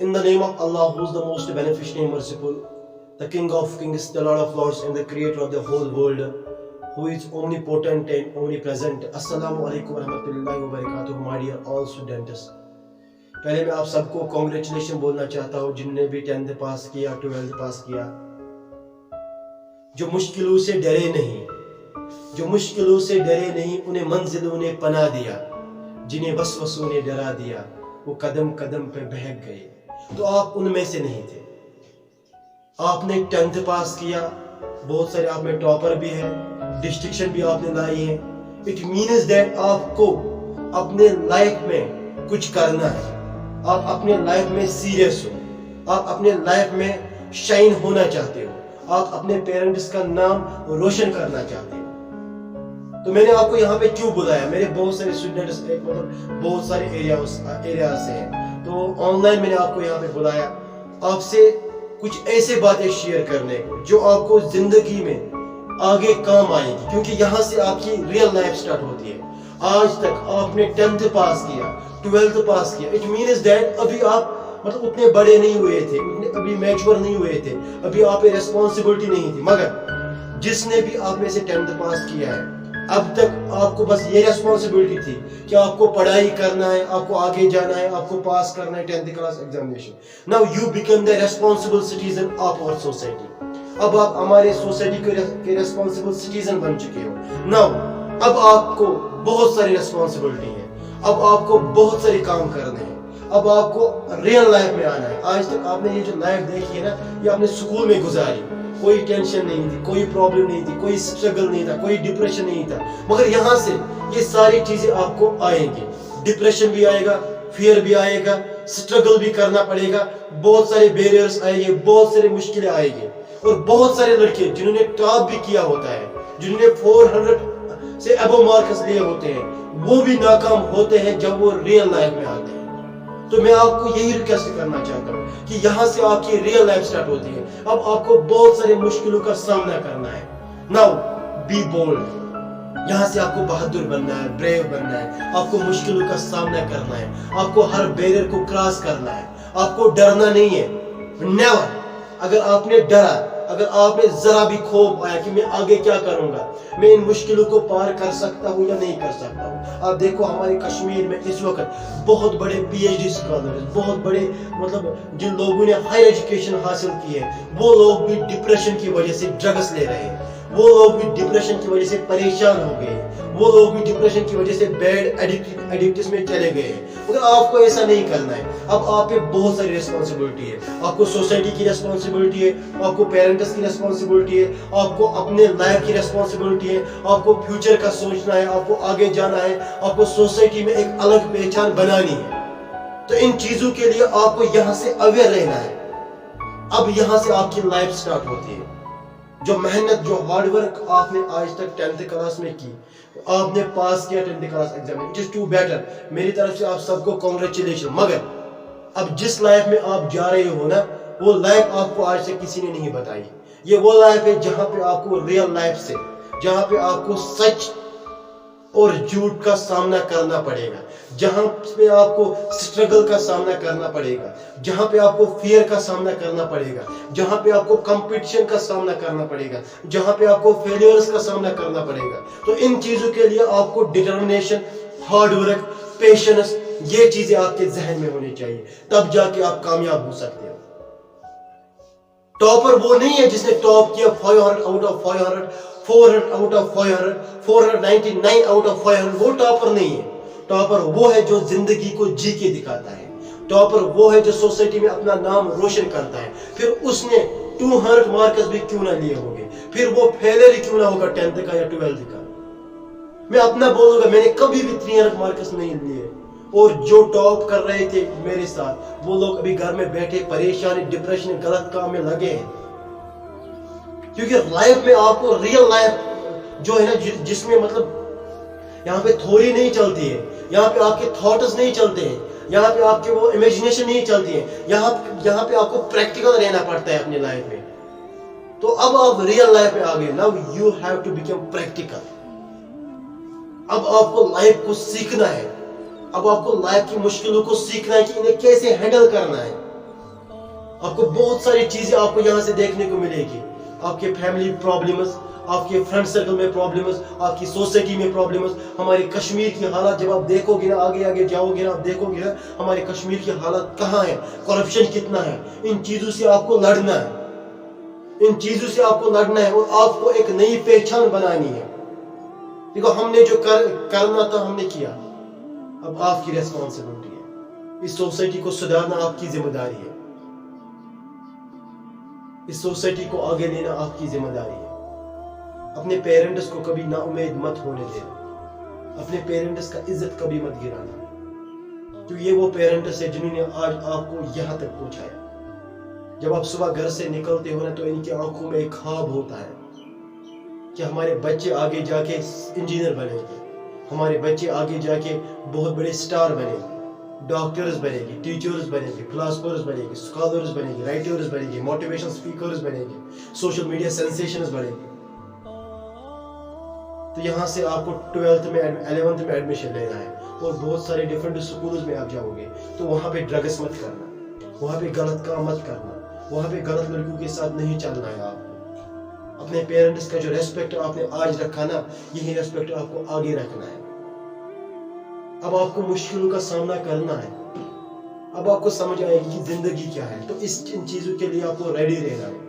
In the name of Allah, who is the most beneficent, merciful, the King of Kings, the Lord of Lords, and the Creator of the whole world, who is omnipotent and omnipresent. Assalamu alaikum warahmatullahi wabarakatuh, my dear all students. पहले मैं आप सबको congratulation बोलना चाहता हूँ जिनने भी 10th पास किया, 12th पास किया, जो मुश्किलों से डरे नहीं, उन्हें मंजिलों ने पना दिया, जिन्हें वसवसों ने डरा दिया, वो कदम कदम पे बहक गए। तो आप उनमें से नहीं थे। आपने 10th पास किया, बहुत सारे आप में टॉपर भी है, डिस्टिंक्शन भी आपने लाई है। इट मीन्स दैट आपको अपने लाइफ में कुछ करना है, आप अपने लाइफ में सीरियस हो, आप अपने लाइफ में शाइन होना चाहते हो, आप अपने पेरेंट्स का नाम रोशन करना चाहते हो। तो मैंने आपको यहाँ पे क्यों बुलाया? मेरे बहुत सारे स्टूडेंट्स बहुत सारे एरिया से हैं, तो ऑनलाइन मैंने आपको यहाँ पे बुलाया आपसे कुछ ऐसे बातें शेयर करने को जो आपको जिंदगी में आगे काम आएगी, क्योंकि यहाँ से आपकी रियल लाइफ स्टार्ट होती है। आज तक आपने 10th पास किया, 12th पास किया, इट मीन्स दैट अभी आप उतने बड़े नहीं हुए थे, अभी मैच्योर नहीं हुए थे, अभी आप पे रिस्पॉन्सिबिलिटी नहीं थी। मगर जिसने भी आप में से 10th पास किया है, अब तक आपको बस ये रिस्पॉन्सिबिलिटी थी कि आपको पढ़ाई करना है, आपको आगे जाना है, आपको पास करना है 10th class examination. Now you become the responsible citizen of our society. अब आप हमारे सोसाइटी के रिस्पॉन्सिबल सिटीजन बन चुके हो। नाउ अब आपको बहुत सारी रिस्पॉन्सिबिलिटी है, अब आपको बहुत सारे काम करने हैं, अब आपको रियल लाइफ में आना है। आज तक आपने ये जो लाइफ देखी है ना, ये आपने स्कूल में गुजारी, कोई टेंशन नहीं थी, कोई प्रॉब्लम नहीं थी, कोई स्ट्रगल नहीं था, कोई डिप्रेशन नहीं था। मगर यहाँ से ये सारी चीजें आपको आएंगी, डिप्रेशन भी आएगा, फियर भी आएगा, स्ट्रगल भी करना पड़ेगा, बहुत सारे बैरियर्स आएंगे, बहुत सारी मुश्किलें आएंगी। और बहुत सारे लड़के जिन्होंने टॉप भी किया होता है, जिन्होंने 400 से अबव मार्क्स लिए होते हैं, वो भी नाकाम होते हैं जब वो रियल लाइफ में आते हैं। तो मैं आपको यही रिक्वेस्ट करना चाहता हूँ कि यहाँ से आपकी रियल लाइफ स्टार्ट होती है। अब आपको बहुत सारे मुश्किलों का सामना करना है। Now be bold. यहाँ से आपको बहादुर बनना है, ब्रेव बनना है, आपको मुश्किलों का सामना करना है, आपको हर बैरियर को क्रॉस करना है, आपको डरना नहीं है। नेवर। अगर आपने डरा, अगर आपने जरा भी खौफ आया कि मैं आगे क्या करूंगा, मैं इन मुश्किलों को पार कर सकता हूँ या नहीं कर सकता हूँ। आप देखो हमारे कश्मीर में इस वक्त बहुत बड़े PhD स्कॉलर, बहुत बड़े जिन लोगों ने हायर एजुकेशन हासिल की है, वो लोग भी डिप्रेशन की वजह से ड्रग्स ले रहे हैं, वो लोग भी डिप्रेशन की वजह से परेशान हो गए, वो लोग भी डिप्रेशन की वजह से बैड एडिक्टिव्स में चले गए हैं। मगर आपको ऐसा नहीं करना है। अब आप पे बहुत सारी रिस्पॉन्सिबिलिटी है, आपको सोसाइटी की रिस्पॉन्सिबिलिटी है, आपको पेरेंट्स की रिस्पॉन्सिबिलिटी है, आपको अपने लाइफ की रिस्पॉन्सिबिलिटी है, आपको फ्यूचर का सोचना है, आपको आगे जाना है, आपको सोसाइटी में एक अलग पहचान बनानी है। तो इन चीजों के लिए आपको यहाँ से अवेयर रहना है। अब यहाँ से आपकी लाइफ स्टार्ट होती है। जो मेहनत, जो हार्डवर्क आपने आज तक 10th क्लास में की, आपने पास किया 10th क्लास एग्जाम में, इट इज टू बेटर। मेरी तरफ से आप सबको कॉन्ग्रेचुलेशन। मगर अब जिस लाइफ में आप जा रहे हो ना, वो लाइफ आपको आज तक किसी ने नहीं बताई। ये वो लाइफ है जहां पे आपको रियल लाइफ से, जहां पे आपको सच और झूठ का सामना करना पड़ेगा, जहां पे आपको स्ट्रगल का सामना करना पड़ेगा, जहां पे आपको फियर का सामना करना पड़ेगा, जहां पे आपको कंपटीशन का सामना करना पड़ेगा, जहां पे आपको फेलियर्स का सामना करना पड़ेगा। तो इन चीजों के लिए आपको डिटर्मिनेशन, हार्डवर्क, पेशेंस, ये चीजें आपके जहन में होनी चाहिए, तब जाके आप कामयाब हो सकते हो। टॉपर वो नहीं है जिसने टॉप किया 500 out of 500, 400 out of 500, 499 out of 500, वो टॉपर नहीं है। टॉपर वो है जो जिंदगी को जी के दिखाता है। टॉपर वो है जो सोसाइटी में अपना नाम रोशन करता है, फिर उसने 200 मार्क्स भी क्यों ना लिए होंगे, फिर वो फेलियर क्यों ना होगा 10th का या 12th का। मैं अपना बोलूंगा, मैंने कभी भी 300 मार्क्स नहीं लिए। और जो टॉप कर रहे थे मेरे साथ, वो लोग अभी घर में बैठे परेशान, डिप्रेशन, गलत काम में लगे हैं। क्योंकि लाइफ में आपको रियल लाइफ जो है ना, जिसमें यहाँ पे थ्योरी नहीं चलती है, यहाँ पे आपके थॉट्स नहीं चलते हैं, यहाँ पे आपके वो इमेजिनेशन नहीं चलती है, यहाँ पे आपको प्रैक्टिकल रहना पड़ता है अपनी लाइफ में। तो अब आप रियल लाइफ में आ गए। Now you have to become practical. अब आपको लाइफ को सीखना है, अब आपको लाइफ की मुश्किलों को सीखना है कि इन्हें कैसे हैंडल करना है। आपको बहुत सारी चीजें आपको यहाँ से देखने को मिलेगी। आपके फैमिली प्रॉब्लम्स, आपके फ्रेंड सर्कल में प्रॉब्लम्स, आपकी सोसाइटी में प्रॉब्लम्स, हमारे कश्मीर की हालत जब आप देखोगे ना, आगे आगे जाओगे ना, आप देखोगे ना हमारे कश्मीर की हालत कहाँ है, करप्शन कितना है। इन चीजों से आपको लड़ना है, इन चीजों से आपको लड़ना है और आपको एक नई पहचान बनानी है। देखो हमने जो करना था हमने किया, अब आपकी रेस्पॉन्सिबिलिटी है। इस सोसाइटी को सुधारना आपकी जिम्मेदारी है, इस सोसाइटी को आगे लेना आपकी जिम्मेदारी है। अपने पेरेंट्स को कभी नाउम्मीद मत होने देना, अपने पेरेंट्स का इज्जत कभी मत गिराना, क्योंकि ये वो पेरेंट्स है जिन्होंने आज आपको यहाँ तक पहुंचाया। जब आप सुबह घर से निकलते हो ना, तो इनकी आंखों में एक ख्वाब होता है कि हमारे बच्चे आगे जाके इंजीनियर बनेंगे, हमारे बच्चे आगे जाके बहुत बड़े स्टार बनेंगे, डॉक्टर्स बनेंगे, टीचर्स बनेंगे, फिलोसफर्स बनेंगे, स्कॉलर्स बनेंगे, राइटर्स बनेंगे, मोटिवेशन स्पीकर्स बनेंगे, सोशल मीडिया सेंसेशंस बनेंगे। तो यहाँ से आपको 12th में 11th में एडमिशन लेना है और बहुत सारे डिफरेंट स्कूल्स में आप जाओगे, तो वहाँ पे ड्रग्स मत करना, वहाँ पे गलत काम मत करना, वहाँ पे गलत लड़कियों के साथ नहीं चलना है आपको। अपने पेरेंट्स का जो रेस्पेक्ट आपने आज रखा ना, यही रेस्पेक्ट आपको आगे रखना है। अब आपको मुश्किलों का सामना करना है, अब आपको समझ आएगी कि जिंदगी क्या है, तो इन चीजों के लिए आपको रेडी रहना है।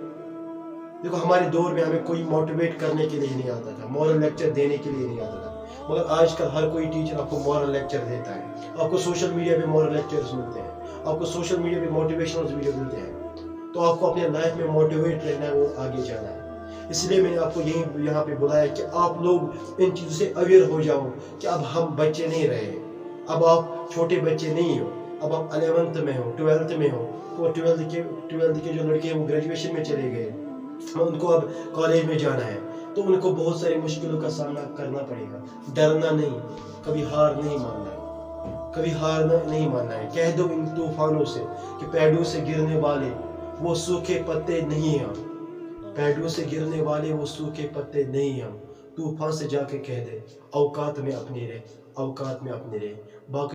देखो हमारे दौर में हमें कोई मोटिवेट करने के लिए नहीं आता था, मॉरल लेक्चर देने के लिए नहीं आता था, मगर आजकल हर कोई टीचर आपको मॉरल लेक्चर देता है। आपको सोशल मीडिया पे मॉरल लेक्चर्स मिलते हैं, आपको सोशल मीडिया पे मोटिवेशनल वीडियो मिलते हैं। तो आपको अपने लाइफ में मोटिवेट रहना है और आगे जाना है। इसलिए मैंने आपको यहाँ पे बुलाया कि आप लोग इन चीज़ों से अवेयर हो जाओ कि अब हम बच्चे नहीं रहे, अब आप छोटे बच्चे नहीं हो, अब आप 11th में हो, 12th में हो, और 12th के जो लड़के हैं वो ग्रेजुएशन में चले गए, उनको अब कॉलेज में जाना है, तो उनको बहुत सारी मुश्किलों का सामना करना पड़ेगा। डरना नहीं, कभी हार नहीं मानना है, कभी हार नहीं मानना है। कह दो इन तूफानों से कि पेड़ों से गिरने वाले वो सूखे पत्ते नहीं हम, पेड़ों से गिरने वाले वो सूखे पत्ते नहीं हम। तूफान से जाके कह दे औकात में अपनी रहे, औकात में अपनी रहे। बाकी